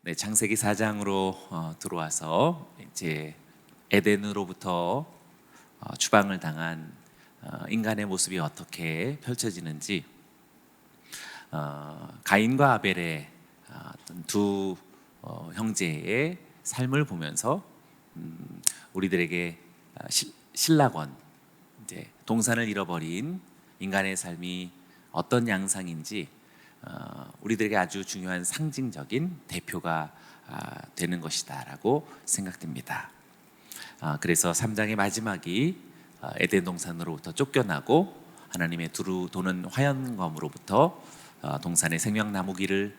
네, 창세기 4장으로 들어와서 이제 에덴으로부터 추방을 당한 인간의 모습이 어떻게 펼쳐지는지, 가인과 아벨의 어떤 두 형제의 삶을 보면서 우리들에게 신라권, 이제 동산을 잃어버린 인간의 삶이 어떤 양상인지 우리들에게 아주 중요한 상징적인 대표가 되는 것이다라고 생각됩니다. 그래서 3장의 마지막이 에덴 동산으로부터 쫓겨나고 하나님의 두루 도는 화연검으로부터 동산의 생명나무기를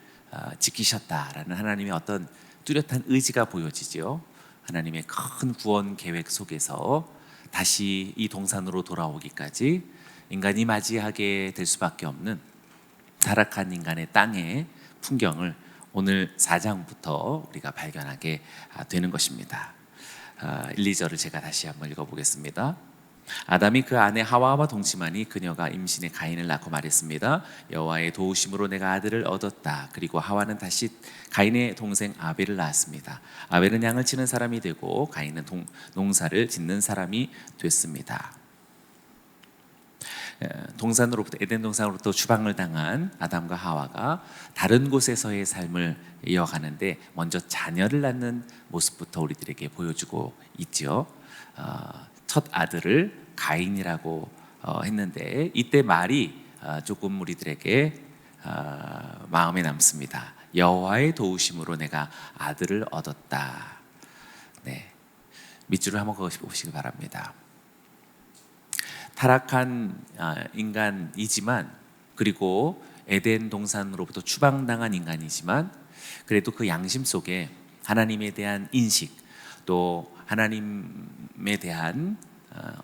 지키셨다라는 하나님의 어떤 뚜렷한 의지가 보여지죠. 하나님의 큰 구원 계획 속에서 다시 이 동산으로 돌아오기까지 인간이 맞이하게 될 수밖에 없는 타락한 인간의 땅의 풍경을 오늘 4장부터 우리가 발견하게 되는 것입니다. 1, 2절을 제가 다시 한번 읽어보겠습니다. 아담이 그 아내 하와와 동침하니 그녀가 임신해 가인을 낳고 말했습니다. 여호와의 도우심으로 내가 아들을 얻었다. 그리고 하와는 다시 가인의 동생 아벨을 낳았습니다. 아벨은 양을 치는 사람이 되고 가인은 농사를 짓는 사람이 됐습니다. 에덴 동산으로부터 추방을 당한 아담과 하와가 다른 곳에서의 삶을 이어가는데 먼저 자녀를 낳는 모습부터 우리들에게 보여주고 있죠. 첫 아들을 가인이라고 했는데 이때 말이 조금 우리들에게 마음에 남습니다. 여호와의 도우심으로 내가 아들을 얻었다. 네, 밑줄을 한번 그어보시기 바랍니다. 타락한 인간이지만, 그리고 에덴 동산으로부터 추방당한 인간이지만, 그래도 그 양심 속에 하나님에 대한 인식, 또 하나님에 대한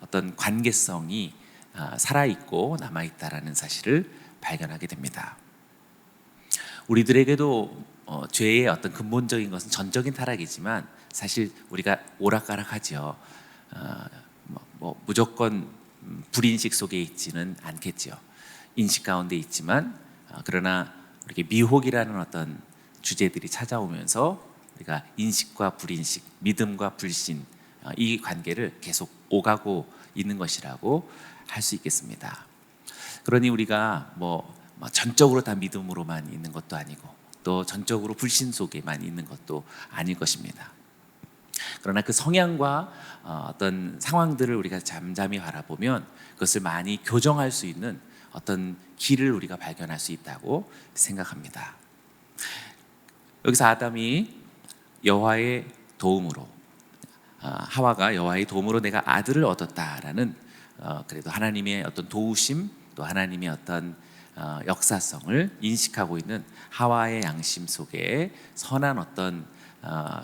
어떤 관계성이 살아있고 남아있다라는 사실을 발견하게 됩니다. 우리들에게도 죄의 어떤 근본적인 것은 전적인 타락이지만 사실 우리가 오락가락하죠. 무조건 불인식 속에 있지는 않겠죠. 인식 가운데 있지만, 그러나 이렇게 미혹이라는 어떤 주제들이 찾아오면서 우리가 인식과 불인식, 믿음과 불신, 이 관계를 계속 오가고 있는 것이라고 할 수 있겠습니다. 그러니 우리가 전적으로 다 믿음으로만 있는 것도 아니고 또 전적으로 불신 속에만 있는 것도 아닐 것입니다. 그러나 그 성향과 어떤 상황들을 우리가 잠잠히 바라보면 그것을 많이 교정할 수 있는 어떤 길을 우리가 발견할 수 있다고 생각합니다. 여기서 아담이 여호와의 도움으로, 하와가 여호와의 도움으로 내가 아들을 얻었다라는 그래도 하나님의 어떤 도우심, 또 하나님의 어떤 역사성을 인식하고 있는 하와의 양심 속에 선한 어떤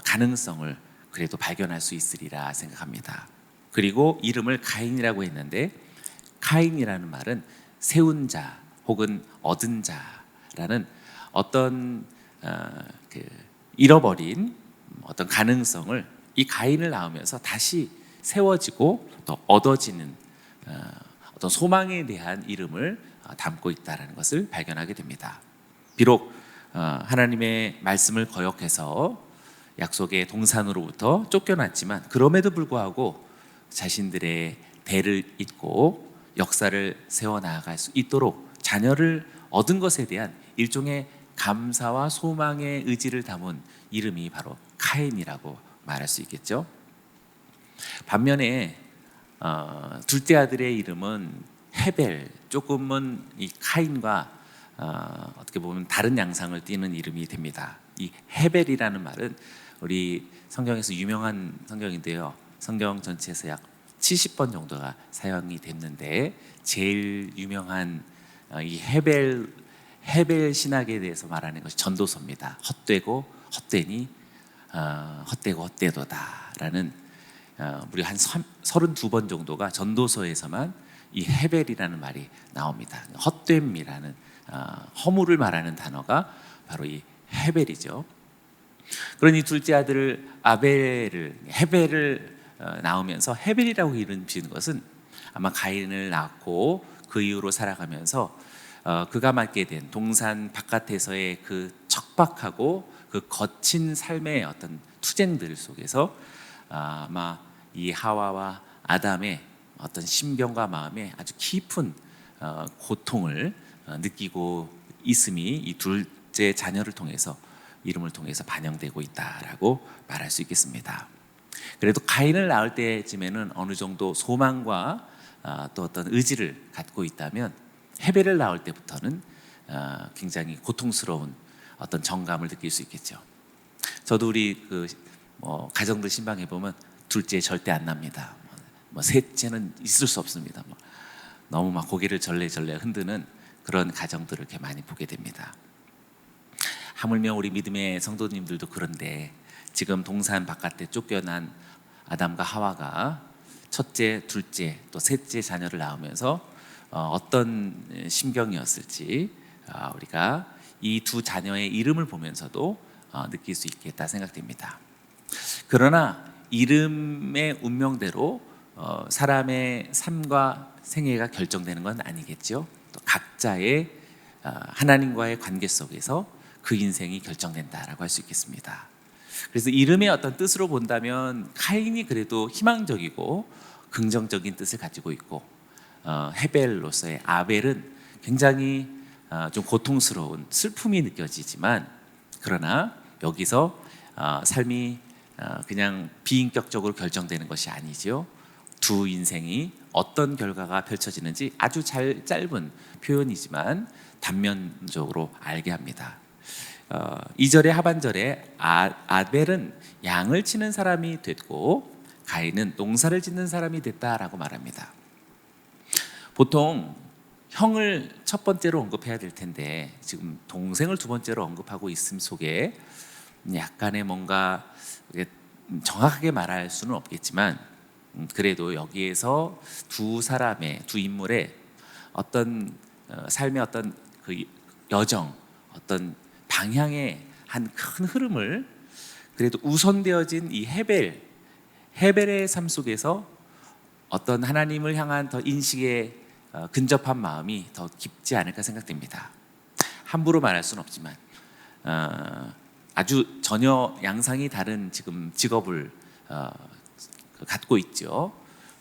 가능성을 그래도 발견할 수 있으리라 생각합니다. 그리고 이름을 가인이라고 했는데, 가인이라는 말은 세운 자 혹은 얻은 자라는 어떤 잃어버린 어떤 가능성을 이 가인을 낳으면서 다시 세워지고 또 얻어지는 어떤 소망에 대한 이름을 담고 있다는 것을 발견하게 됩니다. 비록 하나님의 말씀을 거역해서 약속의 동산으로부터 쫓겨났지만, 그럼에도 불구하고 자신들의 대를 잇고 역사를 세워나갈 수 있도록 자녀를 얻은 것에 대한 일종의 감사와 소망의 의지를 담은 이름이 바로 가인이라고 말할 수 있겠죠. 반면에 둘째 아들의 이름은 헤벨, 조금은 이 카인과 어떻게 보면 다른 양상을 띠는 이름이 됩니다. 이 헤벨이라는 말은 우리 성경에서 유명한 성경인데요, 성경 전체에서 약 70번 정도가 사용이 됐는데 제일 유명한 이 헤벨 신학에 대해서 말하는 것이 전도서입니다. 헛되고 헛되니 헛되고 헛되도다라는 무려 한 32번 정도가 전도서에서만 이 헤벨이라는 말이 나옵니다. 헛됨이라는 허물을 말하는 단어가 바로 이 헤벨이죠. 그러니 둘째 아들 헤벨을 낳으면서 헤벨이라고 이름 지은 것은 아마 가인을 낳고 그 이후로 살아가면서 그가 맡게 된 동산 바깥에서의 그 척박하고 그 거친 삶의 어떤 투쟁들 속에서 아마 이 하와와 아담의 어떤 심경과 마음에 아주 깊은 고통을 느끼고 있음이 이 둘째 자녀를 통해서, 이름을 통해서 반영되고 있다라고 말할 수 있겠습니다. 그래도 가인을 낳을 때쯤에는 어느 정도 소망과 또 어떤 의지를 갖고 있다면, 헤벨을 낳을 때부터는 굉장히 고통스러운 어떤 정감을 느낄 수 있겠죠. 저도 우리 가정들 신방해 보면 둘째 절대 안 납니다. 셋째는 있을 수 없습니다. 너무 막 고개를 절레절레 흔드는 그런 가정들을 이렇게 많이 보게 됩니다. 하물며 우리 믿음의 성도님들도 그런데, 지금 동산 바깥에 쫓겨난 아담과 하와가 첫째, 둘째, 또 셋째 자녀를 낳으면서 어떤 심경이었을지 우리가 이 두 자녀의 이름을 보면서도 느낄 수 있겠다 생각됩니다. 그러나 이름의 운명대로 사람의 삶과 생애가 결정되는 건 아니겠죠. 또 각자의 하나님과의 관계 속에서 그 인생이 결정된다라고 할 수 있겠습니다. 그래서 이름의 어떤 뜻으로 본다면 카인이 그래도 희망적이고 긍정적인 뜻을 가지고 있고, 헤벨로서의 아벨은 굉장히 좀 고통스러운 슬픔이 느껴지지만, 그러나 여기서 삶이 그냥 비인격적으로 결정되는 것이 아니죠. 두 인생이 어떤 결과가 펼쳐지는지 아주 짧은 표현이지만 단면적으로 알게 합니다. 2절의 하반절에 아벨은 양을 치는 사람이 됐고 가인은 농사를 짓는 사람이 됐다라고 말합니다. 보통 형을 첫 번째로 언급해야 될 텐데 지금 동생을 두 번째로 언급하고 있음 속에 약간의 뭔가 정확하게 말할 수는 없겠지만, 그래도 여기에서 두 인물의 어떤 삶의 어떤 그 여정, 어떤 방향의 한 큰 흐름을, 그래도 우선되어진 이 헤벨의 삶 속에서 어떤 하나님을 향한 더 인식에 근접한 마음이 더 깊지 않을까 생각됩니다. 함부로 말할 수는 없지만 아주 전혀 양상이 다른 지금 직업을 갖고 있죠.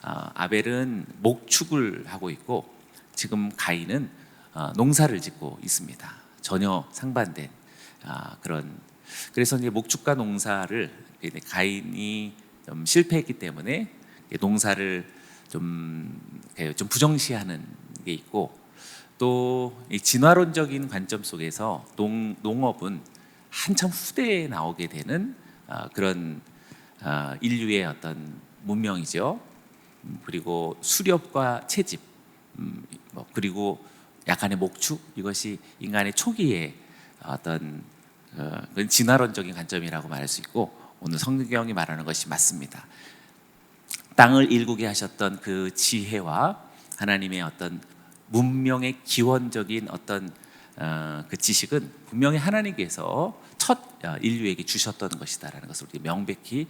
아벨은 목축을 하고 있고 지금 가인은 농사를 짓고 있습니다. 전혀 상반된 그런. 그래서 이제 목축과 농사를 가인이 좀 실패했기 때문에 농사를 좀 부정시하는 게 있고, 또 진화론적인 관점 속에서 농업은 한참 후대에 나오게 되는 그런 인류의 어떤 문명이죠. 그리고 수렵과 채집, 그리고 약간의 목축, 이것이 인간의 초기의 어떤 진화론적인 관점이라고 말할 수 있고, 오늘 성경이 말하는 것이 맞습니다. 땅을 일구게 하셨던 그 지혜와 하나님의 어떤 문명의 기원적인 어떤 그 지식은 분명히 하나님께서 첫 인류에게 주셨던 것이다라는 것을 우리 명백히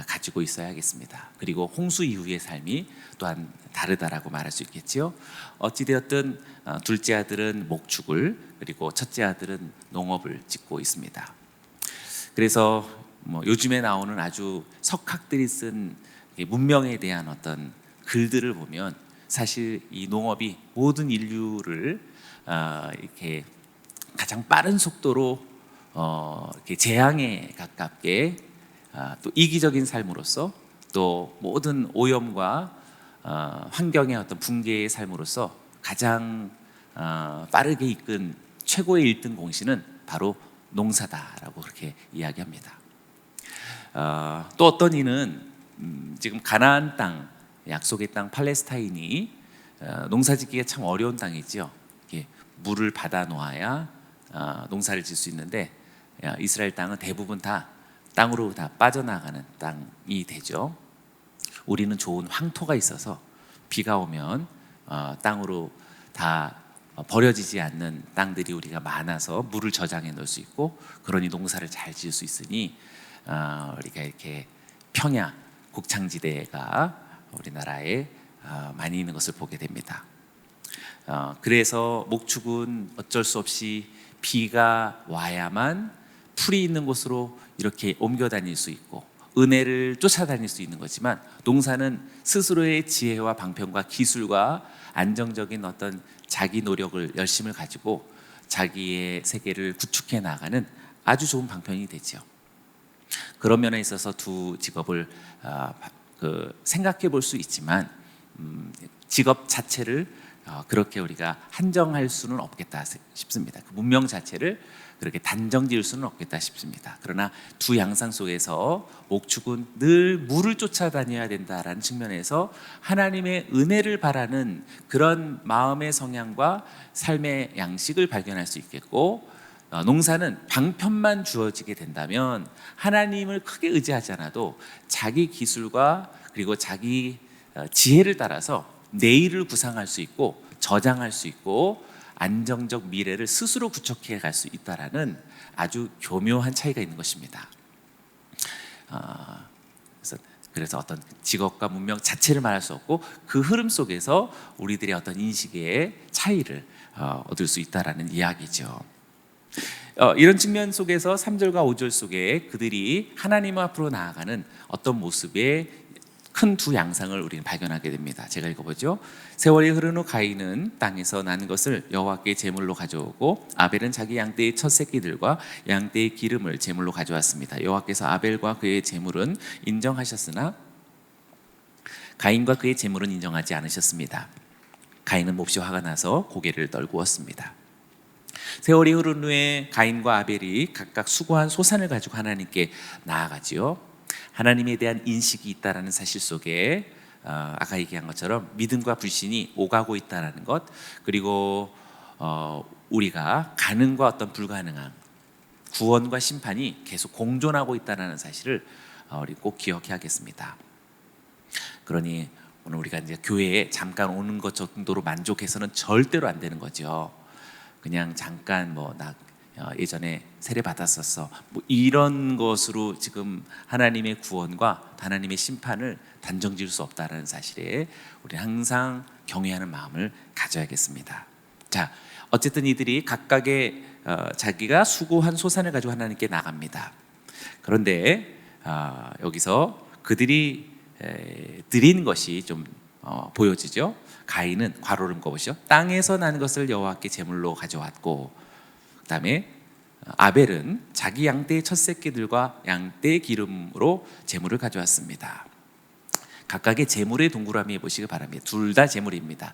가지고 있어야겠습니다. 그리고 홍수 이후의 삶이 또한 다르다라고 말할 수 있겠지요. 어찌되었든 둘째 아들은 목축을, 그리고 첫째 아들은 농업을 짓고 있습니다. 그래서 요즘에 나오는 아주 석학들이 쓴 문명에 대한 어떤 글들을 보면 사실 이 농업이 모든 인류를 이렇게 가장 빠른 속도로 이렇게 재앙에 가깝게 또 이기적인 삶으로서, 또 모든 오염과 환경의 어떤 붕괴의 삶으로서 가장 빠르게 이끈 최고의 1등 공신은 바로 농사다라고 그렇게 이야기합니다. 또 어떤 이는 지금 가나안 땅, 약속의 땅 팔레스타인이 농사짓기가 참 어려운 땅이죠. 물을 받아 놓아야 농사를 짓 수 있는데 이스라엘 땅은 대부분 다 땅으로 다 빠져나가는 땅이 되죠. 우리는 좋은 황토가 있어서 비가 오면 땅으로 다 버려지지 않는 땅들이 우리가 많아서 물을 저장해 놓을 수 있고, 그러니 농사를 잘 지을 수 있으니 우리가 이렇게 평야 곡창지대가 우리나라에 많이 있는 것을 보게 됩니다. 그래서 목축은 어쩔 수 없이 비가 와야만 풀이 있는 곳으로 이렇게 옮겨 다닐 수 있고 은혜를 쫓아다닐 수 있는 거지만, 농사는 스스로의 지혜와 방편과 기술과 안정적인 어떤 자기 노력을, 열심을 가지고 자기의 세계를 구축해 나가는 아주 좋은 방편이 되죠. 그런 면에 있어서 두 직업을 생각해 볼 수 있지만, 직업 자체를 그렇게 우리가 한정할 수는 없겠다 싶습니다. 그 문명 자체를 그렇게 단정 지을 수는 없겠다 싶습니다. 그러나 두 양상 속에서 목축은 늘 물을 쫓아다녀야 된다라는 측면에서 하나님의 은혜를 바라는 그런 마음의 성향과 삶의 양식을 발견할 수 있겠고, 농사는 방편만 주어지게 된다면 하나님을 크게 의지하지 않아도 자기 기술과 그리고 자기 지혜를 따라서 내일을 구상할 수 있고 저장할 수 있고 안정적 미래를 스스로 구축해 갈 수 있다라는 아주 교묘한 차이가 있는 것입니다. 그래서 어떤 직업과 문명 자체를 말할 수 없고 그 흐름 속에서 우리들의 어떤 인식의 차이를 얻을 수 있다라는 이야기죠. 이런 측면 속에서 3절과 5절 속에 그들이 하나님 앞으로 나아가는 어떤 모습의 큰 두 양상을 우리는 발견하게 됩니다. 제가 읽어보죠. 세월이 흐른 후 가인은 땅에서 난 것을 여호와께 제물로 가져오고 아벨은 자기 양떼의 첫 새끼들과 양떼의 기름을 제물로 가져왔습니다. 여호와께서 아벨과 그의 제물은 인정하셨으나 가인과 그의 제물은 인정하지 않으셨습니다. 가인은 몹시 화가 나서 고개를 떨구었습니다. 세월이 흐른 후에 가인과 아벨이 각각 수고한 소산을 가지고 하나님께 나아가지요. 하나님에 대한 인식이 있다라는 사실 속에 아까 얘기한 것처럼 믿음과 불신이 오가고 있다라는 것, 그리고 우리가 가능과 어떤 불가능한 구원과 심판이 계속 공존하고 있다는 사실을 우리 꼭 기억해야겠습니다. 그러니 오늘 우리가 이제 교회에 잠깐 오는 것 정도로 만족해서는 절대로 안 되는 거죠. 그냥 잠깐 나 예전에 세례 받았었어 이런 것으로 지금 하나님의 구원과 하나님의 심판을 단정 지을 수 없다는 사실에 우리 항상 경외하는 마음을 가져야겠습니다. 자, 어쨌든 이들이 각각의 자기가 수고한 소산을 가지고 하나님께 나갑니다. 그런데 여기서 그들이 드린 것이 좀 보여지죠. 가인은 괄호를 묶어보시죠. 땅에서 난 것을 여호와께 제물로 가져왔고, 그 다음에 아벨은 자기 양떼의 첫 새끼들과 양떼의 기름으로 제물을 가져왔습니다. 각각의 제물의 동그라미 해보시기 바랍니다. 둘 다 제물입니다.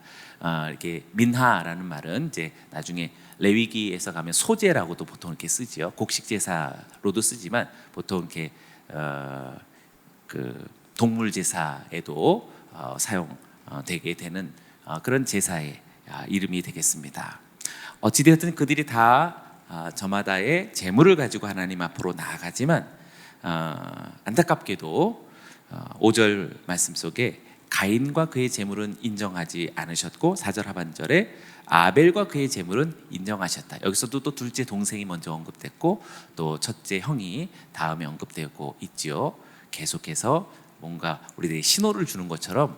이렇게 민하라는 말은 이제 나중에 레위기에서 가면 소제라고도 보통 이렇게 쓰지요. 곡식 제사로도 쓰지만 보통 이렇게 그 동물 제사에도 사용되게 되는 그런 제사의 이름이 되겠습니다. 어찌되었든 그들이 다 저마다의 제물을 가지고 하나님 앞으로 나아가지만 안타깝게도 5절 말씀 속에 가인과 그의 제물은 인정하지 않으셨고 4절 하반절에 아벨과 그의 제물은 인정하셨다. 여기서도 또 둘째 동생이 먼저 언급됐고 또 첫째 형이 다음에 언급되고 있지요. 계속해서 뭔가 우리들이 신호를 주는 것처럼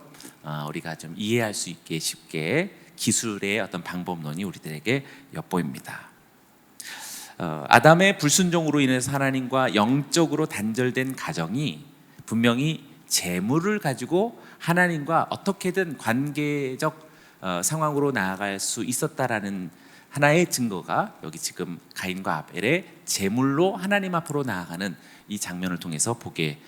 우리가 좀 이해할 수 있게 쉽게 기술의 어떤 방법론이 우리들에게 엿보입니다. 아담의 불순종으로 인해서 하나님과 영적으로 단절된 가정이 분명히 재물을 가지고 하나님과 어떻게든 관계적 상황으로 나아갈 수 있었다라는 하나의 증거가 여기 지금 가인과 아벨의 재물로 하나님 앞으로 나아가는 이 장면을 통해서 보게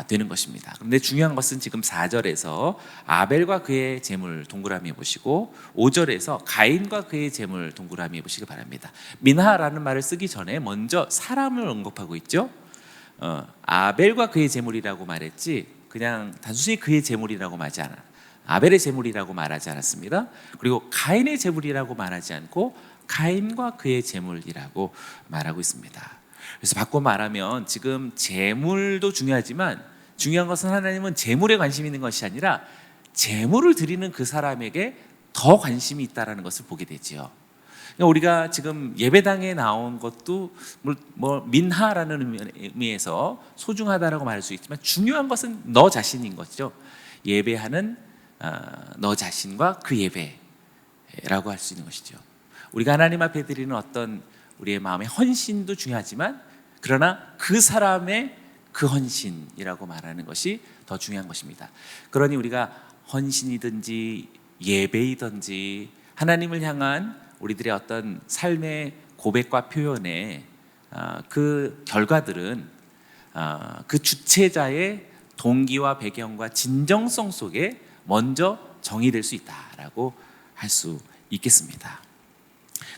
되는 것입니다. 그런데 중요한 것은 지금 4절에서 아벨과 그의 제물 동그라미 해보시고 5절에서 가인과 그의 제물 동그라미 해보시기 바랍니다. 민하라는 말을 쓰기 전에 먼저 사람을 언급하고 있죠. 아벨과 그의 제물이라고 말했지 그냥 단순히 그의 제물이라고 말하지 않아. 아벨의 제물이라고 말하지 않았습니다. 그리고 가인의 제물이라고 말하지 않고 가인과 그의 제물이라고 말하고 있습니다. 그래서 바꿔 말하면 지금 제물도 중요하지만 중요한 것은 하나님은 제물에 관심이 있는 것이 아니라 제물을 드리는 그 사람에게 더 관심이 있다는 것을 보게 되지요. 그러니까 우리가 지금 예배당에 나온 것도 민하라는 의미에서 소중하다라고 말할 수 있지만 중요한 것은 너 자신인 거죠. 예배하는 너 자신과 그 예배라고 할 수 있는 것이죠. 우리가 하나님 앞에 드리는 어떤 우리의 마음의 헌신도 중요하지만 그러나 그 사람의 그 헌신이라고 말하는 것이 더 중요한 것입니다. 그러니 우리가 헌신이든지 예배이든지 하나님을 향한 우리들의 어떤 삶의 고백과 표현의 그 결과들은 그 주체자의 동기와 배경과 진정성 속에 먼저 정의될 수 있다라고 할 수 있겠습니다.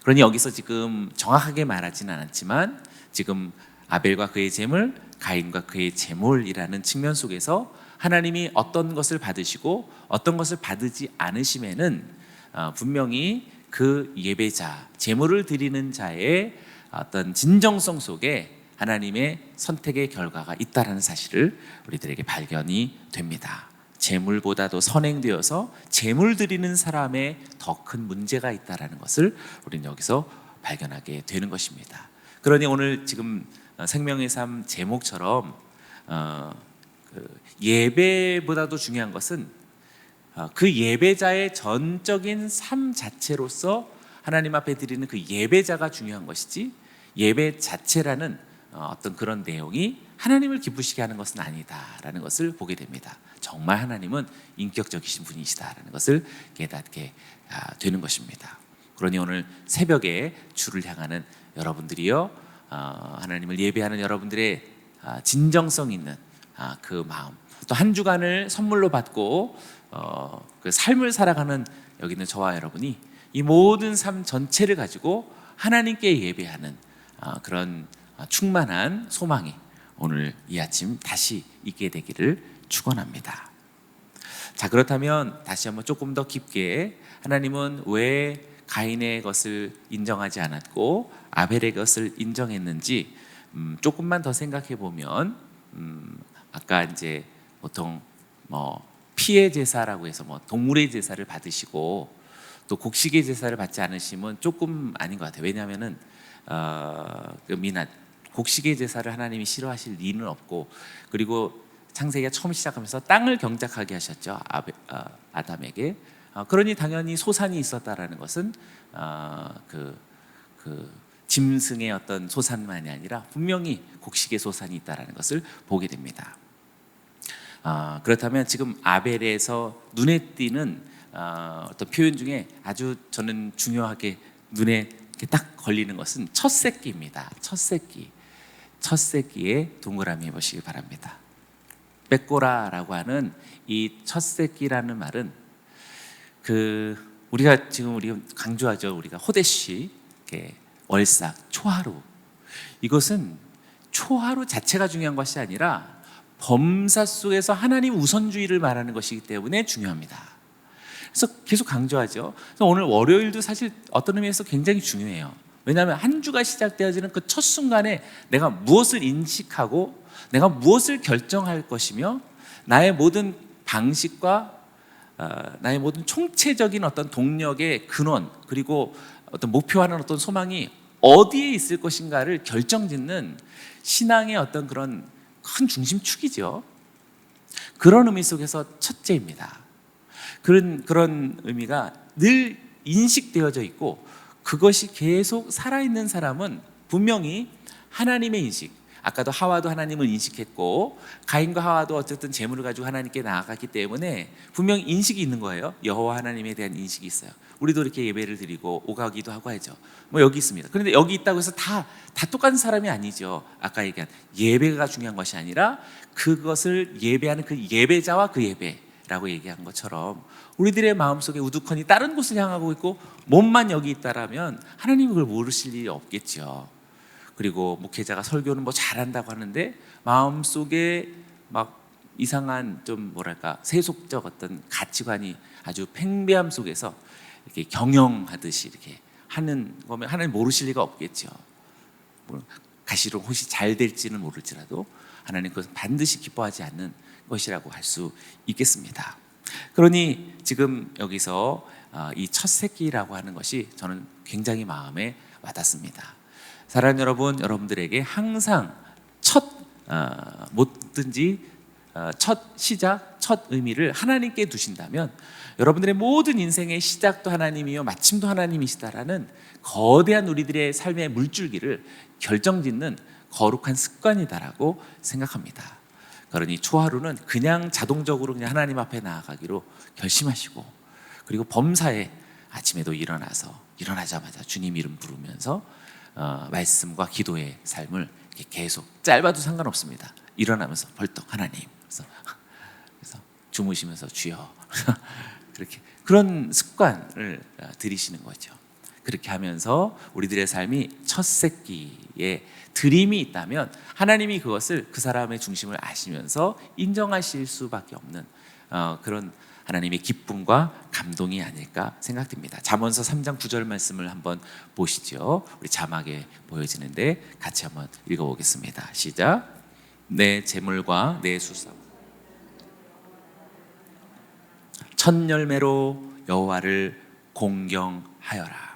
그러니 여기서 지금 정확하게 말하지는 않았지만 지금 아벨과 그의 제물, 가인과 그의 제물이라는 측면 속에서 하나님이 어떤 것을 받으시고 어떤 것을 받지 않으심에는 분명히 그 예배자, 제물을 드리는 자의 어떤 진정성 속에 하나님의 선택의 결과가 있다라는 사실을 우리들에게 발견이 됩니다. 제물보다도 선행되어서 제물 드리는 사람의 더 큰 문제가 있다라는 것을 우리는 여기서 발견하게 되는 것입니다. 그러니 오늘 지금 생명의 삶 제목처럼 예배보다도 중요한 것은 그 예배자의 전적인 삶 자체로서 하나님 앞에 드리는 그 예배자가 중요한 것이지 예배 자체라는 어떤 그런 내용이 하나님을 기쁘시게 하는 것은 아니다라는 것을 보게 됩니다. 정말 하나님은 인격적이신 분이시다라는 것을 깨닫게 되는 것입니다. 그러니 오늘 새벽에 주를 향하는 여러분들이요, 하나님을 예배하는 여러분들의 진정성 있는 그 마음, 또 한 주간을 선물로 받고 그 삶을 살아가는 여기 있는 저와 여러분이 이 모든 삶 전체를 가지고 하나님께 예배하는 그런 충만한 소망이 오늘 이 아침 다시 있게 되기를 축원합니다. 자, 그렇다면 다시 한번 조금 더 깊게 하나님은 왜 가인의 것을 인정하지 않았고 아벨의 것을 인정했는지 조금만 더 생각해 보면 아까 이제 보통 피의 제사라고 해서 동물의 제사를 받으시고 또 곡식의 제사를 받지 않으시면 조금 아닌 것 같아요. 왜냐하면은 곡식의 제사를 하나님이 싫어하실 리는 없고, 그리고 창세기가 처음 시작하면서 땅을 경작하게 하셨죠, 아담에게. 그러니 당연히 소산이 있었다라는 것은 그 짐승의 어떤 소산만이 아니라 분명히 곡식의 소산이 있다라는 것을 보게 됩니다. 그렇다면 지금 아벨에서 눈에 띄는 어떤 표현 중에 아주 저는 중요하게 눈에 딱 걸리는 것은 첫 새끼입니다. 첫 새끼에 동그라미 해보시기 바랍니다. 빼꼬라라고 하는 이 첫 새끼라는 말은 우리가 강조하죠. 우리가 호대시, 월삭, 초하루. 이것은 초하루 자체가 중요한 것이 아니라 범사 속에서 하나님 우선주의를 말하는 것이기 때문에 중요합니다. 그래서 계속 강조하죠. 그래서 오늘 월요일도 사실 어떤 의미에서 굉장히 중요해요. 왜냐하면 한 주가 시작되어지는 그 첫 순간에 내가 무엇을 인식하고 내가 무엇을 결정할 것이며 나의 모든 방식과 나의 모든 총체적인 어떤 동력의 근원, 그리고 어떤 목표하는 어떤 소망이 어디에 있을 것인가를 결정짓는 신앙의 어떤 그런 큰 중심축이죠. 그런 의미 속에서 첫째입니다. 그런 의미가 늘 인식되어져 있고 그것이 계속 살아있는 사람은 분명히 하나님의 인식, 아까도 하와도 하나님을 인식했고 가인과 하와도 어쨌든 재물을 가지고 하나님께 나아갔기 때문에 분명히 인식이 있는 거예요. 여호와 하나님에 대한 인식이 있어요. 우리도 이렇게 예배를 드리고 오가기도 하고 하죠. 여기 있습니다. 그런데 여기 있다고 해서 다 똑같은 사람이 아니죠. 아까 얘기한 예배가 중요한 것이 아니라 그것을 예배하는 그 예배자와 그 예배라고 얘기한 것처럼 우리들의 마음속에 우두커니 다른 곳을 향하고 있고 몸만 여기 있다라면 하나님이 그걸 모르실 일이 없겠죠. 그리고 목회자가 설교는 잘한다고 하는데 마음속에 막 이상한 좀 세속적 어떤 가치관이 아주 팽배함 속에서 이렇게 경영하듯이 이렇게 하는 거면 하나님 모르실 리가 없겠죠. 가시로 혹시 잘 될지는 모를지라도 하나님 그것은 반드시 기뻐하지 않는 것이라고 할 수 있겠습니다. 그러니 지금 여기서 이 첫 새끼라고 하는 것이 저는 굉장히 마음에 와닿습니다. 사랑하는 여러분, 여러분들에게 항상 뭐든지 첫 시작, 첫 의미를 하나님께 두신다면 여러분들의 모든 인생의 시작도 하나님이요 마침도 하나님이시다라는 거대한 우리들의 삶의 물줄기를 결정짓는 거룩한 습관이다라고 생각합니다. 그러니 초하루는 그냥 자동적으로 그냥 하나님 앞에 나아가기로 결심하시고, 그리고 범사에 아침에도 일어나자마자 주님 이름 부르면서 말씀과 기도의 삶을 계속, 짧아도 상관없습니다. 일어나면서 벌떡 하나님, 그래서 주무시면서 주여 그렇게, 그런 습관을 들이시는 거죠. 그렇게 하면서 우리들의 삶이 첫 새끼에 드림이 있다면 하나님이 그것을 그 사람의 중심을 아시면서 인정하실 수밖에 없는 그런 하나님의 기쁨과 감동이 아닐까 생각됩니다. 잠언서 3장 9절 말씀을 한번 보시죠. 우리 자막에 보여지는데 같이 한번 읽어보겠습니다. 시작. 내 재물과 내 수사 첫 열매로 여호와를 공경하여라.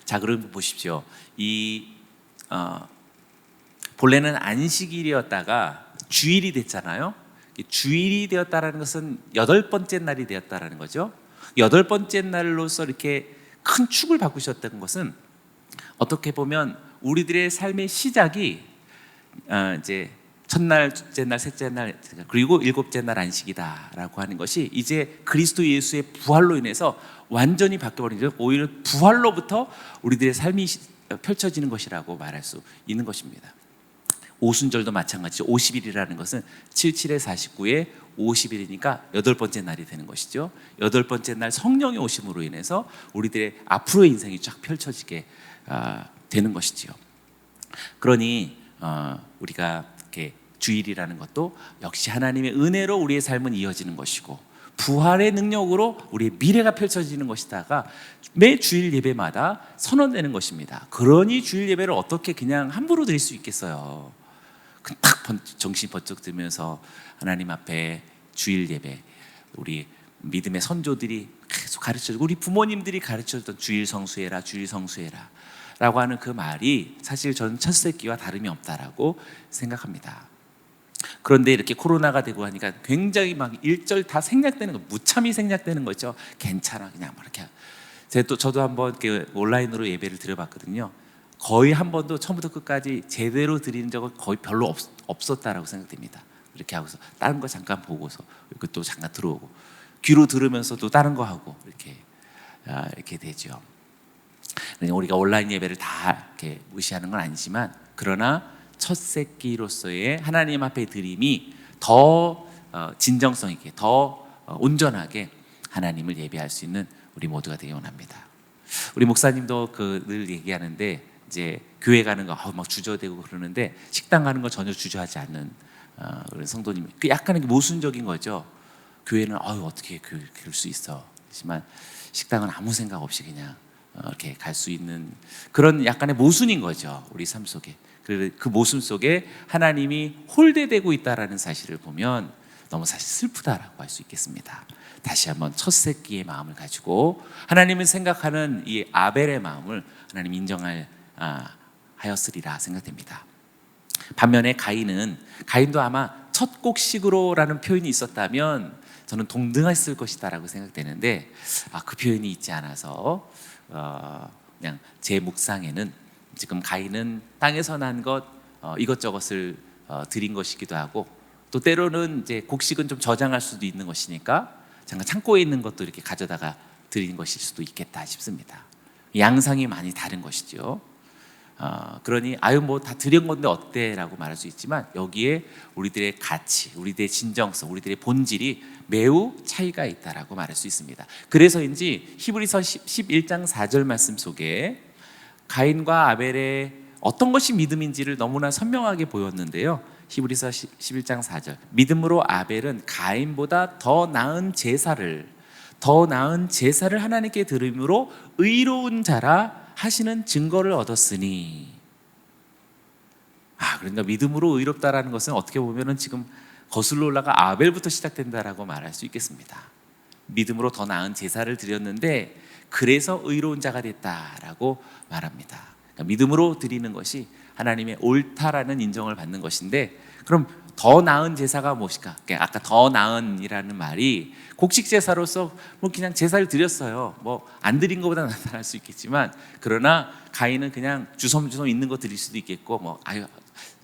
자, 그럼 보십시오. 본래는 안식일이었다가 주일이 됐잖아요. 주일이 되었다라는 것은 8번째 날이 되었다라는 거죠. 8번째 날로서 이렇게 큰 축을 바꾸셨다는 것은 어떻게 보면 우리들의 삶의 시작이 이제 첫날, 둘째 날, 셋째 날, 그리고 일곱째 날 안식이다라고 하는 것이 이제 그리스도 예수의 부활로 인해서 완전히 바뀌어버리죠. 오히려 부활로부터 우리들의 삶이 펼쳐지는 것이라고 말할 수 있는 것입니다. 오순절도 마찬가지죠. 50일이라는 것은 77에 49에 50일이니까 8번째 날이 되는 것이죠. 8번째 날 성령의 오심으로 인해서 우리들의 앞으로의 인생이 쫙 펼쳐지게 되는 것이지요. 그러니 우리가 이렇게 주일이라는 것도 역시 하나님의 은혜로 우리의 삶은 이어지는 것이고, 부활의 능력으로 우리의 미래가 펼쳐지는 것이다가 매 주일 예배마다 선언되는 것입니다. 그러니 주일 예배를 어떻게 그냥 함부로 드릴 수 있겠어요? 딱 정신 번쩍 들면서 하나님 앞에 주일 예배, 우리 믿음의 선조들이 계속 가르쳐주고 우리 부모님들이 가르쳐줬던 주일 성수해라, 주일 성수해라 라고 하는 그 말이 사실 저는 첫 새끼와 다름이 없다라고 생각합니다. 그런데 이렇게 코로나가 되고 하니까 굉장히 막 일절 다 생략되는 거, 무참히 생략되는 거죠. 괜찮아, 그냥 뭐 이렇게. 저도 한번 이렇게 온라인으로 예배를 드려봤거든요. 거의 한 번도 처음부터 끝까지 제대로 드리는 적은 거의 별로 없었다라고 생각됩니다. 이렇게 하고서 다른 거 잠깐 보고서 또 잠깐 들어오고, 귀로 들으면서 또 다른 거 하고 이렇게 되죠. 우리가 온라인 예배를 다 이렇게 무시하는 건 아니지만, 그러나 첫 새끼로서의 하나님 앞에 드림이 더 진정성 있게, 더 온전하게 하나님을 예배할 수 있는 우리 모두가 되기 원합니다. 우리 목사님도 늘 얘기하는데, 이제 교회 가는 거 막 주저되고 그러는데 식당 가는 거 전혀 주저하지 않는 그런 성도님, 약간 모순적인 거죠. 교회는 어떻게 그럴 수 있어, 하지만 식당은 아무 생각 없이 그냥 이렇게 갈 수 있는 그런 약간의 모순인 거죠, 우리 삶 속에. 그 모순 속에 하나님이 홀대되고 있다라는 사실을 보면 너무 사실 슬프다라고 할 수 있겠습니다. 다시 한번 첫 새끼의 마음을 가지고 하나님을 생각하는 이 아벨의 마음을 하나님 하였으리라 생각됩니다. 반면에 가인도 아마 첫 곡식으로라는 표현이 있었다면 저는 동등했을 것이다라고 생각되는데, 그 표현이 있지 않아서 그냥 제 묵상에는 지금 가인은 땅에서 난 것 이것저것을 드린 것이기도 하고, 또 때로는 이제 곡식은 좀 저장할 수도 있는 것이니까 잠깐 창고에 있는 것도 이렇게 가져다가 드린 것일 수도 있겠다 싶습니다. 양상이 많이 다른 것이죠. 그러니 뭐 다 드린 건데 어때라고 말할 수 있지만, 여기에 우리들의 가치, 우리들의 진정성, 우리들의 본질이 매우 차이가 있다라고 말할 수 있습니다. 그래서인지 히브리서 11장 4절 말씀 속에 가인과 아벨의 어떤 것이 믿음인지를 너무나 선명하게 보였는데요. 히브리서 11장 4절, 믿음으로 아벨은 가인보다 더 나은 제사를 하나님께 드림으로 의로운 자라 하시는 증거를 얻었으니. 그러니까 믿음으로 의롭다라는 것은 어떻게 보면은 지금 거슬러 올라가 아벨부터 시작된다라고 말할 수 있겠습니다. 믿음으로 더 나은 제사를 드렸는데 그래서 의로운 자가 됐다라고 말합니다. 그러니까 믿음으로 드리는 것이 하나님의 옳다라는 인정을 받는 것인데, 그럼 더 나은 제사가 무엇일까? 아까 더 나은이라는 말이 곡식 제사로서 뭐 그냥 제사를 드렸어요. 뭐 안 드린 것보다 나타날 수 있겠지만, 그러나 가인은 그냥 주섬주섬 있는 거 드릴 수도 있겠고, 뭐 아유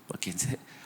이렇게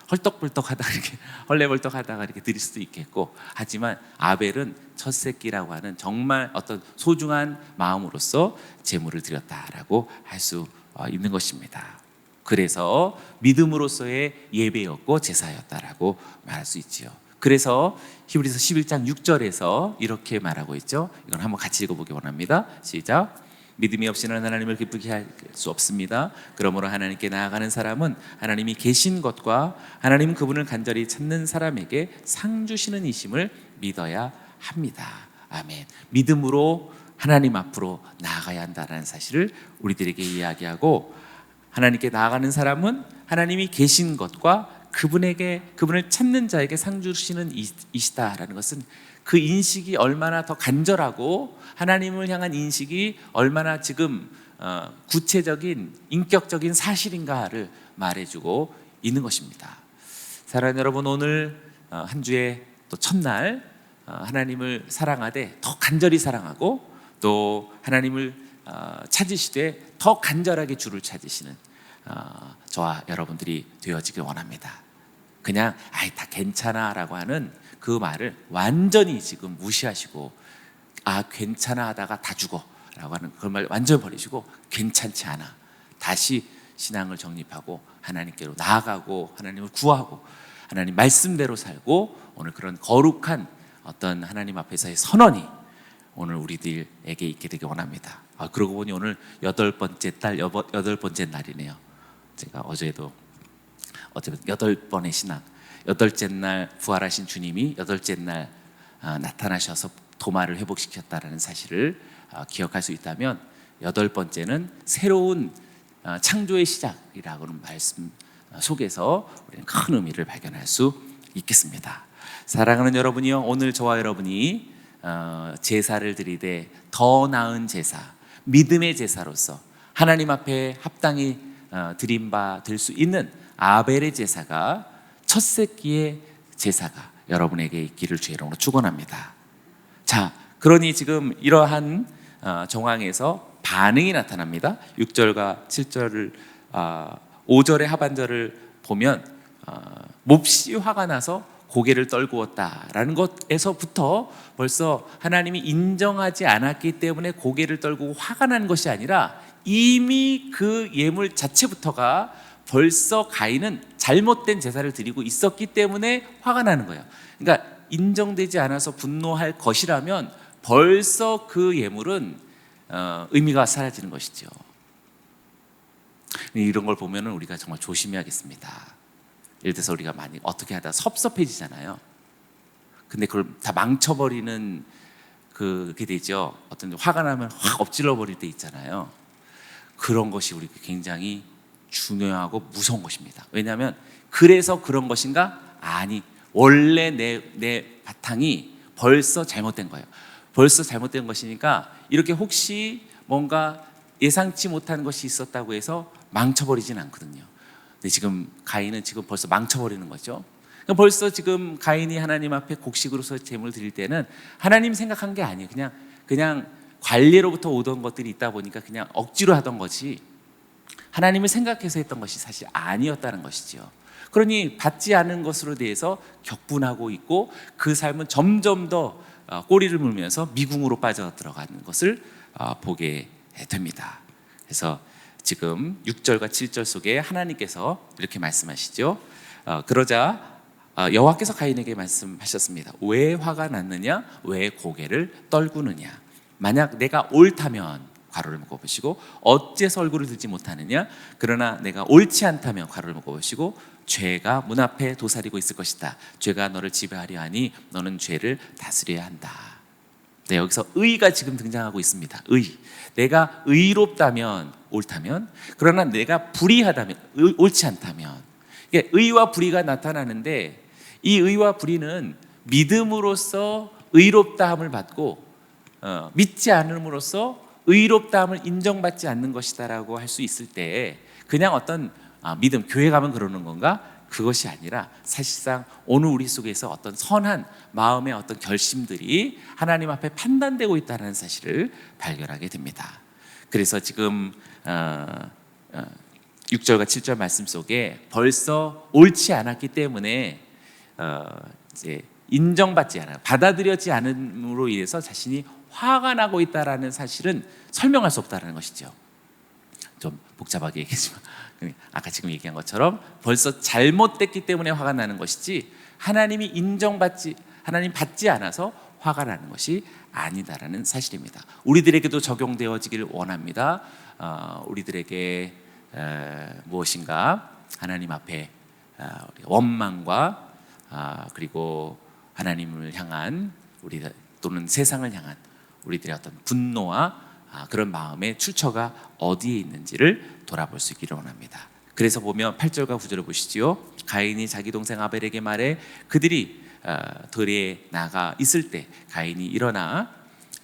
헐떡벌떡하다가 이렇게 헐레벌떡하다가 이렇게 드릴 수도 있겠고, 하지만 아벨은 첫 새끼라고 하는 정말 어떤 소중한 마음으로서 제물을 드렸다라고 할 수 있는 것입니다. 그래서 믿음으로서의 예배였고 제사였다라고 말할 수 있지요. 그래서 히브리서 11장 6절에서 이렇게 말하고 있죠. 이건 한번 같이 읽어보기 원합니다. 시작. 믿음이 없이는 하나님을 기쁘게 할 수 없습니다. 그러므로 하나님께 나아가는 사람은 하나님이 계신 것과 하나님 그분을 간절히 찾는 사람에게 상 주시는 이심을 믿어야 합니다. 아멘. 믿음으로 하나님 앞으로 나아가야 한다는 사실을 우리들에게 이야기하고, 하나님께 나아가는 사람은 하나님이 계신 것과 그분을 찾는 자에게 상 주시는 이시다라는 것은, 그 인식이 얼마나 더 간절하고 하나님을 향한 인식이 얼마나 지금 구체적인 인격적인 사실인가를 말해주고 있는 것입니다. 사랑하는 여러분, 오늘 한 주의 또 첫날 하나님을 사랑하되 더 간절히 사랑하고, 또 하나님을 찾으시되 더 간절하게 주를 찾으시는 저와 여러분들이 되어지길 원합니다. 그냥 다 괜찮아 라고 하는 그 말을 완전히 지금 무시하시고, 괜찮아 하다가 다 죽어 라고 하는 그 말 완전히 버리시고, 괜찮지 않아, 다시 신앙을 정립하고 하나님께로 나아가고 하나님을 구하고 하나님 말씀대로 살고, 오늘 그런 거룩한 어떤 하나님 앞에서의 선언이 오늘 우리들에게 있게 되길 원합니다. 그러고 보니 오늘 8번째 날이네요. 제가 어제도 8번의 신앙, 8째 날 부활하신 주님이 8째 날 나타나셔서 도마를 회복시켰다는 사실을 기억할 수 있다면, 8번째는 새로운 창조의 시작이라고는 말씀 속에서 우리는 큰 의미를 발견할 수 있겠습니다. 사랑하는 여러분이요, 오늘 저와 여러분이 제사를 드리되 더 나은 제사, 믿음의 제사로서 하나님 앞에 합당히 드린 바 될 수 있는 아벨의 제사가, 첫 새끼의 제사가 여러분에게 있기를 주의 이름으로 축원합니다. 자, 그러니 지금 이러한 정황에서 반응이 나타납니다. 6절과 7절을 5절의 하반절을 보면 몹시 화가 나서 고개를 떨구었다라는 것에서부터 벌써 하나님이 인정하지 않았기 때문에 고개를 떨구고 화가 난 것이 아니라, 이미 그 예물 자체부터가 벌써 가인은 잘못된 제사를 드리고 있었기 때문에 화가 나는 거예요. 그러니까 인정되지 않아서 분노할 것이라면 벌써 그 예물은 의미가 사라지는 것이죠. 이런 걸 보면 우리가 정말 조심해야겠습니다. 예를 들어서 우리가 많이 어떻게 하다 섭섭해지잖아요. 근데 그걸 다 망쳐버리는 그게 되죠. 어떤 화가 나면 확 엎질러 버릴 때 있잖아요. 그런 것이 우리 굉장히 중요하고 무서운 것입니다. 왜냐하면 그래서 그런 것인가? 아니, 원래 내 바탕이 벌써 잘못된 거예요. 벌써 잘못된 것이니까 이렇게 혹시 뭔가 예상치 못한 것이 있었다고 해서 망쳐버리진 않거든요. 근데 지금 가인은 지금 벌써 망쳐버리는 거죠. 벌써 지금 가인이 하나님 앞에 곡식으로서 제물을 드릴 때는 하나님 생각한 게 아니에요. 그냥 관례로부터 오던 것들이 있다 보니까 그냥 억지로 하던 거지, 하나님을 생각해서 했던 것이 사실 아니었다는 것이죠. 그러니 받지 않은 것으로 대해서 격분하고 있고, 그 삶은 점점 더 꼬리를 물면서 미궁으로 빠져 들어가는 것을 보게 됩니다. 그래서 지금 6절과 7절 속에 하나님께서 이렇게 말씀하시죠. 그러자 여호와께서 가인에게 말씀하셨습니다. 왜 화가 났느냐? 왜 고개를 떨구느냐? 만약 내가 옳다면, 괄호를 묶어보시고, 어째서 얼굴을 들지 못하느냐? 그러나 내가 옳지 않다면, 괄호를 묶어보시고, 죄가 문 앞에 도사리고 있을 것이다. 죄가 너를 지배하려 하니 너는 죄를 다스려야 한다. 네, 여기서 의가 지금 등장하고 있습니다. 의. 내가 의롭다면, 옳다면, 그러나 내가 불의하다면, 옳지 않다면, 이게 의와 불의가 나타나는데, 이 의와 불의는 믿음으로써 의롭다함을 받고 믿지 않음으로써 의롭다함을 인정받지 않는 것이다라고 할 수 있을 때, 그냥 어떤 믿음, 교회 가면 그러는 건가? 그것이 아니라 사실상 오늘 우리 속에서 어떤 선한 마음의 어떤 결심들이 하나님 앞에 판단되고 있다는 사실을 발견하게 됩니다. 그래서 지금 6절과 7절 말씀 속에 벌써 옳지 않았기 때문에 이제 인정받지 않아, 받아들여지지 않음으로 인해서 자신이 화가 나고 있다라는 사실은 설명할 수 없다는 것이죠. 좀 복잡하게 얘기했지만 아까 지금 얘기한 것처럼 벌써 잘못됐기 때문에 화가 나는 것이지 하나님이 하나님 받지 않아서 화가 나는 것이 아니다라는 사실입니다. 우리들에게도 적용되어지길 원합니다. 우리들에게 무엇인가 하나님 앞에 원망과 그리고 하나님을 향한 또는 세상을 향한 우리들의 어떤 분노와 그런 마음의 출처가 어디에 있는지를 돌아볼 수 있기를 원합니다. 그래서 보면 8절과 9절을 보시지요. 가인이 자기 동생 아벨에게 말해 그들이 들에 나가 있을 때 가인이 일어나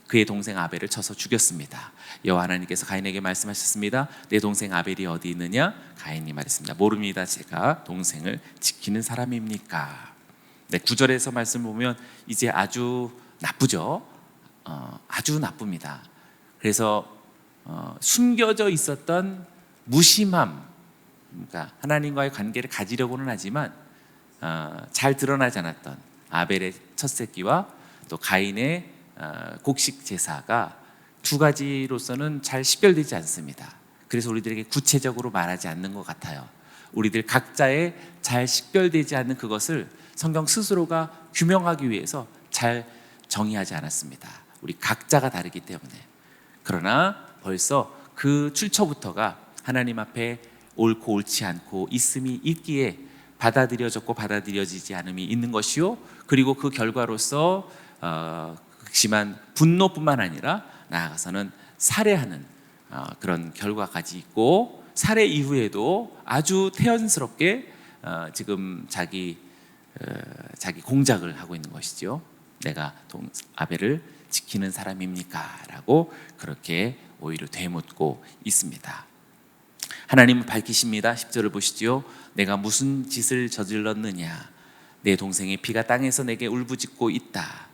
그의 동생 아벨을 쳐서 죽였습니다. 여호와 하나님께서 가인에게 말씀하셨습니다. 내 동생 아벨이 어디 있느냐? 가인이 말했습니다. 모릅니다. 제가 동생을 지키는 사람입니까? 네, 9절에서 말씀 보면 이제 아주 나쁘죠. 아주 나쁩니다. 그래서 숨겨져 있었던 무심함, 그러니까 하나님과의 관계를 가지려고는 하지만 잘 드러나지 않았던 아벨의 첫 새끼와 또 가인의 곡식 제사가 두 가지로서는 잘 식별되지 않습니다. 그래서 우리들에게 구체적으로 말하지 않는 것 같아요. 우리들 각자의 잘 식별되지 않는 그것을 성경 스스로가 규명하기 위해서 잘 정의하지 않았습니다. 우리 각자가 다르기 때문에. 그러나 벌써 그 출처부터가 하나님 앞에 옳고 옳지 않고 있음이 있기에 받아들여졌고 받아들여지지 않음이 있는 것이요, 그리고 그 결과로서 극심한 분노뿐만 아니라 나아가서는 살해하는 그런 결과까지 있고, 살해 이후에도 아주 태연스럽게 지금 자기 공작을 하고 있는 것이죠. 내가 아벨을 지키는 사람입니까? 라고 그렇게 오히려 되묻고 있습니다. 하나님은 밝히십니다. 10절을 보시지요. 내가 무슨 짓을 저질렀느냐? 내 동생의 피가 땅에서 내게 울부짖고 있다.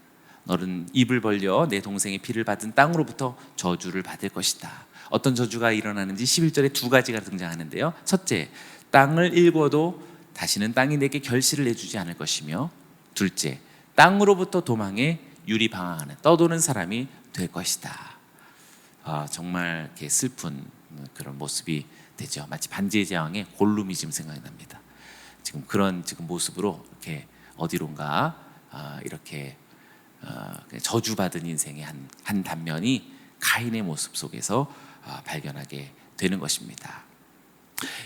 너는 입을 벌려 내 동생의 피를 받은 땅으로부터 저주를 받을 것이다. 어떤 저주가 일어나는지 11절에 두 가지가 등장하는데요. 첫째, 땅을 일궈도 다시는 땅이 내게 결실을 내주지 않을 것이며, 둘째, 땅으로부터 도망해 유리방황하는 떠도는 사람이 될 것이다. 정말 이렇게 슬픈 그런 모습이 되죠. 마치 반지의 제왕의 골룸이 지금 생각이 납니다. 지금 그런 모습으로 이렇게 어디론가 이렇게 저주받은 인생의 한 단면이 가인의 모습 속에서 발견하게 되는 것입니다.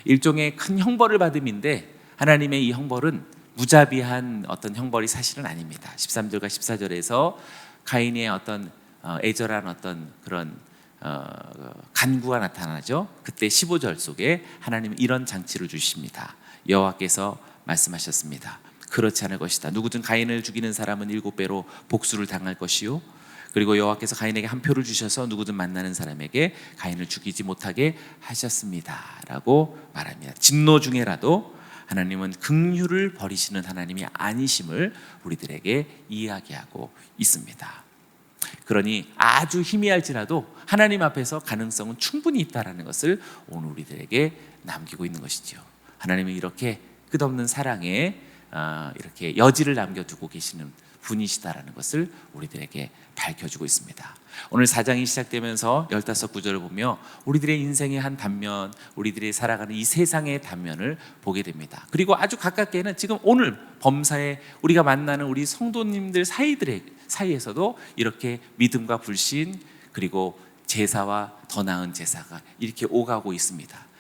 일종의 큰 형벌을 받음인데 하나님의 이 형벌은 무자비한 어떤 형벌이 사실은 아닙니다. 13절과 14절에서 가인의 어떤 애절한 어떤 그런 간구가 나타나죠. 그때 15절 속에 하나님은 이런 장치를 주십니다. 여호와께서 말씀하셨습니다. 그렇지 않을 것이다. 누구든 가인을 죽이는 사람은 7배로 복수를 당할 것이요, 그리고 여호와께서 가인에게 한 표를 주셔서 누구든 만나는 사람에게 가인을 죽이지 못하게 하셨습니다 라고 말합니다. 진노 중에라도 하나님은 긍휼을 버리시는 하나님이 아니심을 우리들에게 이야기하고 있습니다. 그러니 아주 희미할지라도 하나님 앞에서 가능성은 충분히 있다라는 것을 오늘 우리들에게 남기고 있는 것이죠. 하나님은 이렇게 끝없는 사랑에 이렇게 여지를 남겨두고 계시는 분이시다라는 것을 우리들에게 밝혀주고 있습니다. 오늘 4장이 시작되면서 15구절을 보며 우리들의 인생의 한 단면, 우리들이 살아가는 이 세상의 단면을 보게 됩니다. 그리고 아주 가깝게는 지금 오늘 범사에 우리가 만나는 우리 성도님들 사이에서도 이렇게 믿음과 불신, 그리고 제사와 더 나은 제사가 이렇게 오가고 있습니다.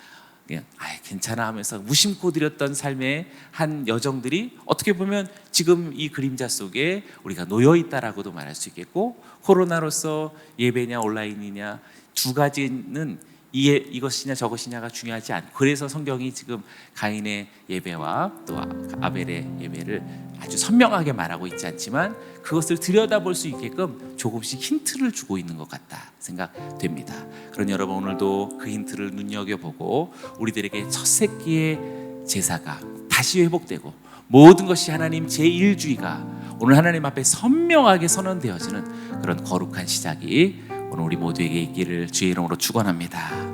그냥 괜찮아 하면서 무심코 드렸던 삶의 한 여정들이 어떻게 보면 지금 이 그림자 속에 우리가 놓여 있다라고도 말할 수 있겠고, 코로나로서 예배냐 온라인이냐 두 가지는 이것이냐 저것이냐가 중요하지 않고, 그래서 성경이 지금 가인의 예배와 또 아벨의 예배를 아주 선명하게 말하고 있지 않지만 그것을 들여다볼 수 있게끔 조금씩 힌트를 주고 있는 것 같다 생각됩니다. 그러니 여러분, 오늘도 그 힌트를 눈여겨보고 우리들에게 첫 새끼의 제사가 다시 회복되고 모든 것이 하나님 제1주의가 오늘 하나님 앞에 선명하게 선언되어지는 그런 거룩한 시작이 오늘 우리 모두에게 있기를 주의 이름으로 축원합니다.